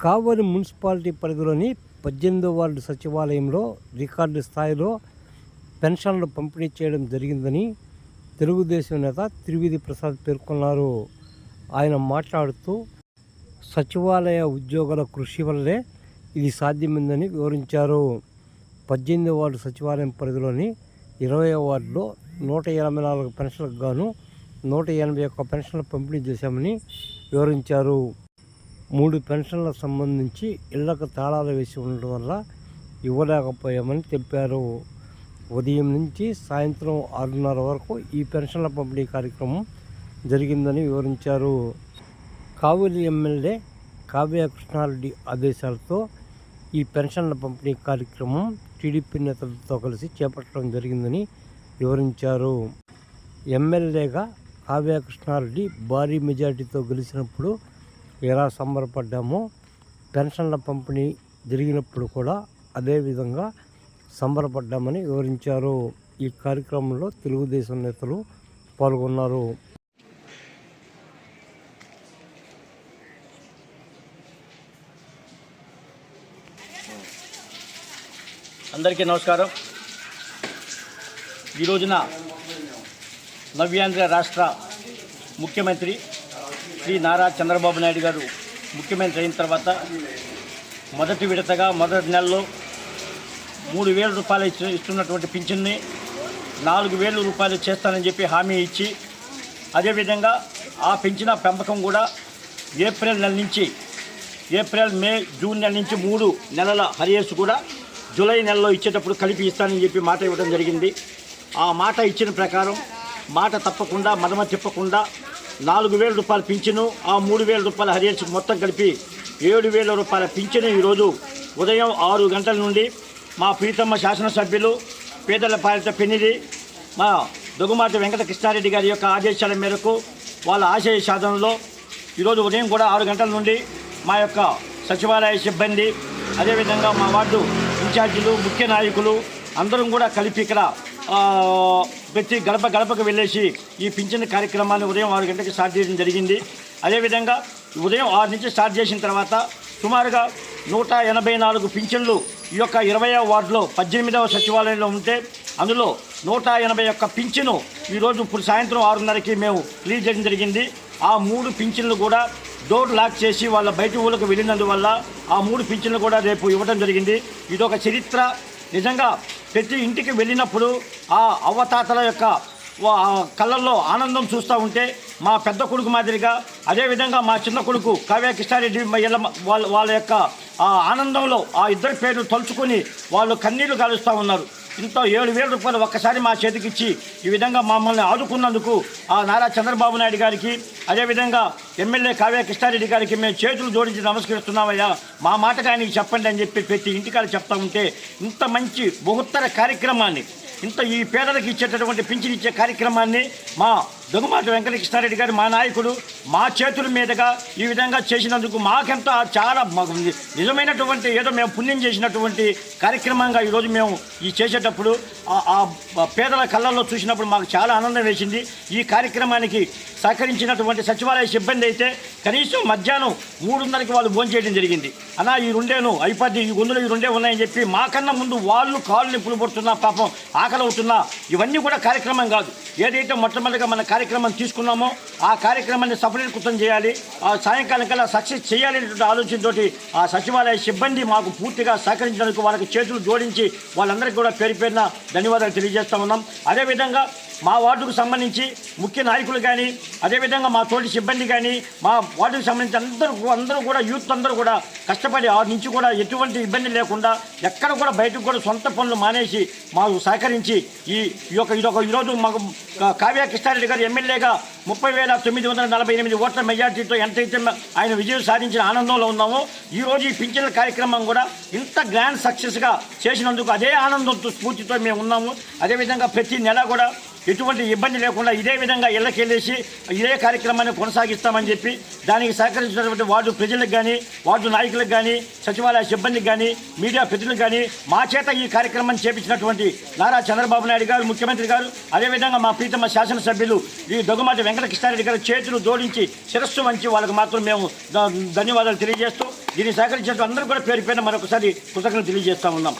కావలి municipality పరిధిలోని 18వ ward సచివాలయంలో record స్థాయిలో పెన్షన్లు పంపిణీ చేయడం జరిగిందని తెలుగుదేశం నేత త్రివిధి ప్రసాద్ పేర్కొన్నారు. ఆయన మాట్లాడుతూ సచివాలయ ఉద్యోగుల కృషి వల్లే ఇది సాధ్యమైందని వివరించారు. 18వ వార్డు సచివాలయం పరిధిలోని 20వ వార్డులో 184 పెన్షన్లకు గాను 181 పెన్షన్లు పంపిణీ చేశామని వివరించారు. 3 పెన్షన్లకు సంబంధించి ఇళ్లకు తాళాలు వేసి ఉండడం వల్ల ఇవ్వలేకపోయామని తెలిపారు. ఉదయం నుంచి సాయంత్రం 6:30 వరకు ఈ పెన్షన్ల పంపిణీ కార్యక్రమం జరిగిందని వివరించారు. కావలి ఎమ్మెల్యే కావ్య కృష్ణారెడ్డి ఆదేశాలతో ఈ పెన్షన్ల పంపిణీ కార్యక్రమం టీడీపీ నేతలతో కలిసి చేపట్టడం జరిగిందని వివరించారు. ఎమ్మెల్యేగా కావ్య కృష్ణారెడ్డి భారీ మెజార్టీతో గెలిచినప్పుడు ఎలా సంబరపడ్డామో పెన్షన్ల పంపిణీ జరిగినప్పుడు కూడా అదేవిధంగా సంబరపడ్డామని వివరించారు. ఈ కార్యక్రమంలో తెలుగుదేశం నేతలు పాల్గొన్నారు. అందరికీ నమస్కారం. ఈ రోజున నవ్యాంధ్ర రాష్ట్ర ముఖ్యమంత్రి శ్రీ నారా చంద్రబాబు నాయుడు గారు ముఖ్యమంత్రి అయిన తర్వాత మొదటి విడతగా మొదటి నెలలో 3,000 రూపాయలు ఇస్తున్నటువంటి పింఛన్ని 4,000 రూపాయలు చేస్తానని చెప్పి హామీ ఇచ్చి, అదేవిధంగా ఆ పెంచిన పెంపకం కూడా ఏప్రిల్ నెల నుంచి మే జూన్ నెల నుంచి 3 నెలల హరియర్స్ కూడా జూలై నెలలో ఇచ్చేటప్పుడు కలిపి ఇస్తానని చెప్పి మాట ఇవ్వడం జరిగింది. ఆ మాట ఇచ్చిన ప్రకారం మాట తప్పకుండా మదమ తిప్పకుండా 4,000 రూపాయల పింఛను, ఆ 3,000 రూపాయల హరియర్స్ మొత్తం కలిపి 7,000 రూపాయల పింఛను ఈరోజు ఉదయం 6 గంటల నుండి మా ప్రీతమ్మ శాసనసభ్యులు పేదల పాలిత పెన్నిది మా దొగుమాటి వెంకట కృష్ణారెడ్డి గారి యొక్క ఆదేశాల మేరకు వాళ్ళ ఆశయ సాధనలో ఈరోజు ఉదయం కూడా 6 గంటల నుండి మా యొక్క సచివాలయ సిబ్బంది, అదేవిధంగా మా వార్డు ఇన్ఛార్జీలు, ముఖ్య నాయకులు అందరం కూడా కలిపి ఇక్కడ ప్రతి గడపకు వెళ్ళేసి ఈ పింఛన్ కార్యక్రమాన్ని ఉదయం 6 గంటలకు స్టార్ట్ చేయడం జరిగింది. అదేవిధంగా ఉదయం 6 నుంచి స్టార్ట్ చేసిన తర్వాత సుమారుగా 184 పింఛన్లు ఈ యొక్క 20వ వార్డులో 18వ సచివాలయంలో ఉంటే అందులో 181 పింఛను ఈరోజు ఇప్పుడు సాయంత్రం 6:30కి మేము రిలీజ్ చేయడం జరిగింది. ఆ 3 పింఛన్లు కూడా డోర్ లాక్ చేసి వాళ్ళ బయట ఊళ్ళకు వెళ్ళినందువల్ల ఆ 3 పింఛన్లు కూడా రేపు ఇవ్వడం జరిగింది. ఇదొక చరిత్ర. నిజంగా ప్రతి ఇంటికి వెళ్ళినప్పుడు ఆ అవ్వతాతల యొక్క కళ్ళల్లో ఆనందం చూస్తూ ఉంటే మా పెద్ద కొడుకు మాదిరిగా, అదేవిధంగా మా చిన్న కొడుకు కావ్య కృష్ణారెడ్డి వాళ్ళ యొక్క ఆ ఆనందంలో ఆ ఇద్దరి పేర్లు తలుచుకొని వాళ్ళు కన్నీళ్లు కాలుస్తూ ఉన్నారు. ఇంత 7,000 రూపాయలు ఒక్కసారి మా చేతికిచ్చి ఈ విధంగా మమ్మల్ని ఆదుకున్నందుకు ఆ నారా చంద్రబాబు నాయుడు గారికి, అదేవిధంగా ఎమ్మెల్యే కావ్య కృష్ణారెడ్డి గారికి మేము చేతులు జోడించి నమస్కరిస్తున్నామయ్యా, మా మాటగా ఆయనకి చెప్పండి అని చెప్పి ప్రతి ఇంటికాలు చెప్తా ఉంటే ఇంత మంచి బహుత్తర కార్యక్రమాన్ని, ఇంత ఈ పేదలకు ఇచ్చేటటువంటి పింఛన్ ఇచ్చే కార్యక్రమాన్ని మా దొగుమాటి వెంకట కృష్ణారెడ్డి గారు మా నాయకుడు మా చేతుల మీదుగా ఈ విధంగా చేసినందుకు మాకెంత చాలా నిజమైనటువంటి ఏదో మేము పుణ్యం చేసినటువంటి కార్యక్రమంగా ఈరోజు మేము ఈ చేసేటప్పుడు ఆ పేదల కళ్ళల్లో చూసినప్పుడు మాకు చాలా ఆనందం వేసింది. ఈ కార్యక్రమానికి సహకరించినటువంటి సచివాలయ సిబ్బంది అయితే కనీసం మధ్యాహ్నం 3:30కి వాళ్ళు భోజనం చేయడం జరిగింది. అన్నా ఈ 2 అయిపోద్ది, ఈ గొంతులు ఈ 2 ఉన్నాయని చెప్పి మాకన్నా ముందు వాళ్ళు కాళ్ళు నిప్పులు పడుతున్నా, పాపం ఆకలి అవుతున్నా, ఇవన్నీ కూడా కార్యక్రమం కాదు. ఏదైతే మొట్టమొదటిగా మన కార్యక్రమం తీసుకున్నామో ఆ కార్యక్రమాన్ని సఫలీకృతం చేయాలి, ఆ సాయంకాలం కల్లా సక్సెస్ చేయాలనేటువంటి ఆలోచనతో ఆ సచివాలయ సిబ్బంది మాకు పూర్తిగా సహకరించినందుకు వాళ్ళకి చేతులు జోడించి వాళ్ళందరికీ కూడా పేరు పేరున ధన్యవాదాలు తెలియజేస్తూ ఉన్నాం. అదేవిధంగా మా వార్డుకు సంబంధించి ముఖ్య నాయకులు కానీ, అదేవిధంగా మా తోటి సిబ్బంది కానీ, మా వార్డుకు సంబంధించి అందరూ కూడా యూత్ అందరూ కూడా కష్టపడి ఆ నుంచి కూడా ఎటువంటి ఇబ్బంది లేకుండా ఎక్కడ కూడా బయటకు కూడా సొంత పనులు మానేసి మాకు సహకరించి ఈరోజు మాకు కావ్య కృష్ణారెడ్డి గారు ఎమ్మెల్యేగా 30,948 ఓట్ల మెజార్టీతో ఎంతైతే ఆయన విజయం సాధించిన ఆనందంలో ఉన్నామో, ఈరోజు ఈ పింఛన్ల కార్యక్రమం కూడా ఇంత గ్రాండ్ సక్సెస్గా చేసినందుకు అదే ఆనందంతో స్ఫూర్తితో మేము ఉన్నాము. అదేవిధంగా ప్రతి నెల కూడా ఎటువంటి ఇబ్బంది లేకుండా ఇదే విధంగా ఇళ్ళకెళ్ళేసి ఇదే కార్యక్రమాన్ని కొనసాగిస్తామని చెప్పి దానికి సహకరించినటువంటి వార్డు ప్రజలకు కానీ, వార్డు నాయకులకు కానీ, సచివాలయ సిబ్బందికి కానీ, మీడియా ప్రతినిధులకు కానీ మా చేత ఈ కార్యక్రమాన్ని చేపించినటువంటి నారా చంద్రబాబు నాయుడు గారు ముఖ్యమంత్రి గారు, అదేవిధంగా మా ప్రీతమ్మ శాసనసభ్యులు ఈ దొగుమాటి వెంకట కృష్ణారెడ్డి గారు చేతులు జోడించి శిరస్సు వంచి వాళ్ళకి మాత్రం మేము ధన్యవాదాలు తెలియజేస్తూ దీన్ని సహకరించిన అందరూ కూడా పేరు పైన మరొకసారి కృతజ్ఞతలు తెలియజేస్తూ ఉన్నాం.